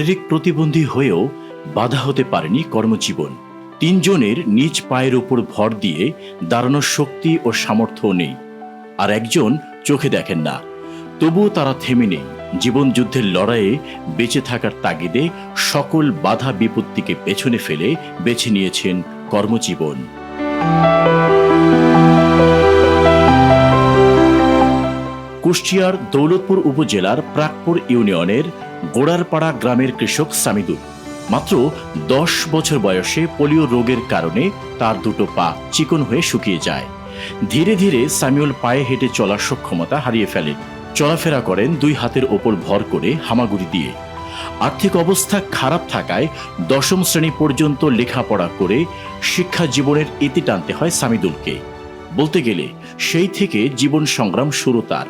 শারীরিক প্রতিবন্ধী হয়েও বাধা হতে পারেনি কর্মজীবন। 3 জনের নিজ পায়ের উপর ভর দিয়ে দাঁড়ানোর শক্তি ও সামর্থ্য নেই, আর একজন চোখে দেখেন না। তবুও তারা থেমে নেই। জীবন যুদ্ধের লড়াইয়ে বেঁচে থাকার তাগিদে সকল বাধা বিপত্তিকে পেছনে ফেলে বেছে নিয়েছেন কর্মজীবন। কুষ্টিয়ার দৌলতপুর উপজেলার প্রাকপুর ইউনিয়নের গোড়ারপাড়া গ্রামের কৃষক সামিদুল। মাত্র 10 বছর বয়সে পোলিও রোগের কারণে তার দুটো পা চিকন হয়ে শুকিয়ে যায়। ধীরে ধীরে সামিউল পায়ে হেঁটে চলার সক্ষমতা হারিয়ে ফেলে। চলাফেরা করেন 2 হাতের ওপর ভর করে হামাগুড়ি দিয়ে। আর্থিক অবস্থা খারাপ থাকায় 10ম শ্রেণী পর্যন্ত লেখাপড়া করে শিক্ষা জীবনের ইতি টানতে হয় সামিদুলকে। বলতে গেলে সেই থেকে জীবন সংগ্রাম শুরু তার।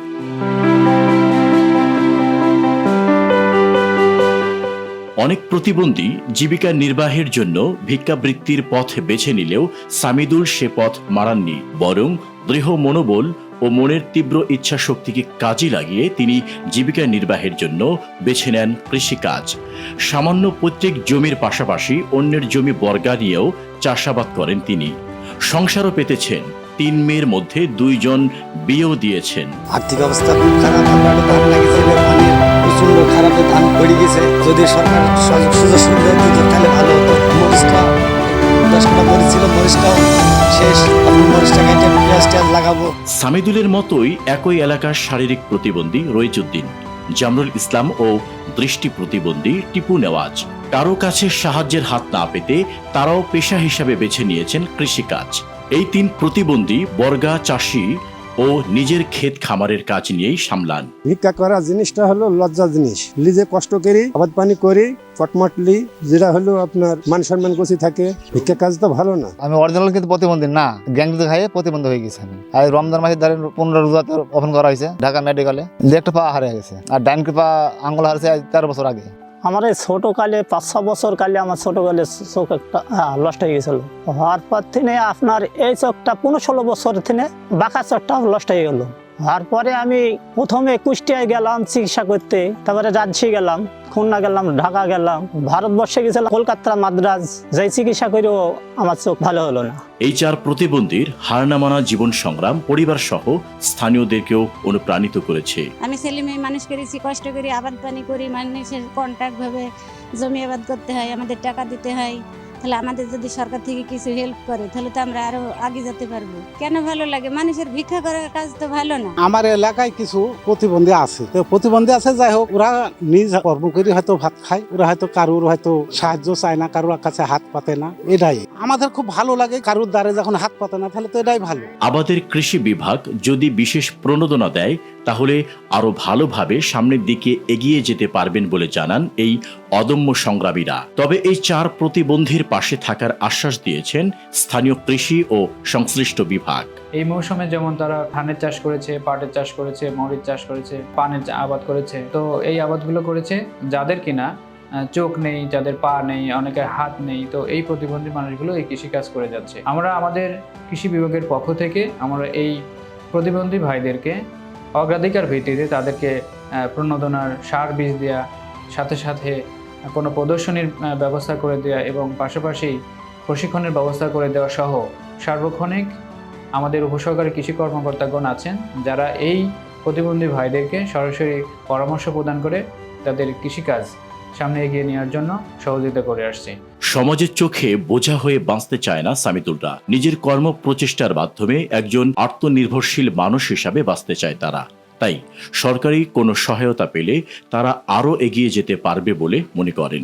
অনেক প্রতিবন্ধী জীবিকা নির্বাহের জন্য ভিক্ষাবৃত্তির পথ বেছে নিলেও সামিদুল সে পথ মারাননি, বরং দৃঢ় মনোবল ও মনের তীব্র ইচ্ছা শক্তিকে কাজে লাগিয়ে তিনি জীবিকা নির্বাহের জন্য বেছে নেন কৃষিকাজ। সামান্য প্রত্যেক জমির পাশাপাশি অন্যের জমি বর্গা নিয়েও চাষাবাদ করেন তিনি। সংসারও পেতেছেন। 3 মেয়ের মধ্যে 2 জন বিয়েও দিয়েছেন। আর্থিক অবস্থা খুব খারাপ, ধান লাগিয়েছিল, পানি প্রচন্ড খারাপ, ধান পড়ে গেছে। যদি সরকার সুযোগ সুবিধা দিত তাহলে ভালো হতো। মরিচটা 10 কাঠা মরিচ ছিল, মরিচটাও শেষ। মরিচটা কেটে পেঁয়াজ টেয়াজ লাগাবো। সামিদুলের মতোই একই এলাকার শারীরিক প্রতিবন্ধী রইজুদ্দিন, জামরুল ইসলাম ও দৃষ্টি প্রতিবন্ধী টিপু নেওয়াজ। কারো কাছে সাহায্যের হাত না পেতে তারাও পেশা হিসাবে বেছে নিয়েছেন কৃষিকাজ। এই 3 প্রতিবন্ধী বর্গা চাষি ও নিজের ক্ষেত খামারের কাজ নিয়েই সামলান। ভিক্ষা করা জিনিসটা হলো লজ্জা জিনিস। নিজে কষ্ট করি, আবাদ পানি করি, চটমটলি, যেটা হলো আপনার মান সম্মান কষি থাকে। ভিক্ষা কাজ তো ভালো না। আমি অরিজিনাল কিন্তু প্রতিবন্ধী না, গ্যাং খাইয়ে প্রতিবন্ধী হয়ে গেছে। আমি আর রমজান মাসে ধরেন 15 রোজাতে ওপেন করা হয়েছে ঢাকা মেডিকেলে। একটা পা হারিয়ে গেছে, আর ডাইন পা আঙুল হারিয়েছে 13 বছর আগে। আমার এই ছোটকালে 5-6 বছর কালে আমার ছোটকালে চোখ একটা নষ্ট হয়ে গেছিল। হওয়ার পর থেকে আপনার এই চোখটা 15-16 বছর থেকে বাঁকা চোখটা নষ্ট হয়ে গেল। হওয়ার পরে আমি প্রথমে কুষ্টিয়ায় গেলাম চিকিৎসা করতে, তারপরে রাজশাহী গেলাম, খুলনা গেলাম, ঢাকা গেলাম, ভারতবর্ষে গেছিলাম, কলকাতা, মাদ্রাজ, যাই চিকিৎসা করেও আমার চোখ ভালো হলো না। এই 4 প্রতিবন্ধীর হার না মানা জীবন সংগ্রাম পরিবার সহ স্থানীয়দেরকেও অনুপ্রাণিত করেছে। আমি ছেলে মেয়ে মানুষ করেছি, কষ্ট করি, আবাদ পানি করি, মানুষের কন্ট্রাক্ট ভাবে জমি আবাদ করতে হয়, আমাদের টাকা দিতে হয়। তাহলে আমাদের যদি সরকার থেকে কিছু হেল্প করে তাহলে তো আমরা আরো আগে যেতে পারবো। কেন ভালো লাগে? মানুষের ভিক্ষা করার কাজ তো ভালো না। আমার এলাকায় কিছু প্রতিবন্ধী আছে, তো প্রতিবন্ধী আছে, যাই হোক, ওরা নিজ কর্ম করে হয়তো ভাত খায়। ওরা হয়তো কারোর হয়তো সাহায্য চায় না, কারোর কাছে হাত পাতে না। এটাই আমাদের খুব ভালো লাগে। কারোর দ্বারে যখন হাত পাতে না তাহলে তো এটাই ভালো। আমাদের কৃষি বিভাগ যদি বিশেষ প্রণোদনা দেয় তাহলে আরো ভালোভাবে সামনের দিকে এগিয়ে যেতে পারবেন বলে জানান এই অদম্য সংগ্রামীরা। তবে এই 4 প্রতিবন্ধীর পাশে থাকার আশ্বাস দিয়েছেন স্থানীয় কৃষি ও সংশ্লিষ্ট বিভাগ। এই মৌসুমে যেমন তারা ধানের চাষ করেছে, পাটের চাষ করেছে, মরিচ চাষ করেছে, পানের আবাদ করেছে। তো এই আবাদগুলো করেছে যাদের কিনা চোখ নেই, যাদের পা নেই, অনেকের হাত নেই। তো এই প্রতিবন্ধী মানুষগুলো এই কৃষিকাজ করে যাচ্ছে। আমরা আমাদের কৃষি বিভাগের পক্ষ থেকে আমরা এই প্রতিবন্ধী ভাইদেরকে অগ্রাধিকার ভিত্তিতে তাদেরকে প্রণোদনার সার বীজ দেওয়া, সাথে সাথে কোনো প্রদর্শনীর ব্যবস্থা করে দেওয়া এবং পাশাপাশি প্রশিক্ষণের ব্যবস্থা করে দেওয়া সহ সার্বক্ষণিক আমাদের উপসহকারী কৃষি কর্মকর্তাগণ আছেন যারা এই প্রতিবন্ধী ভাইদেরকে সরাসরি পরামর্শ প্রদান করে তাদের কৃষিকাজ সামনে এগিয়ে নেওয়ার জন্য সহযোগিতা করে আসছে। সমাজের চোখে বোঝা হয়ে বাঁচতে চায় না সামিদুলরা। নিজের কর্ম প্রচেষ্টার মাধ্যমে একজন আত্মনির্ভরশীল মানুষ হিসাবে বাঁচতে চায় তারা। তাই সরকারি কোনো সহায়তা পেলে তারা আরও এগিয়ে যেতে পারবে বলে মনে করেন।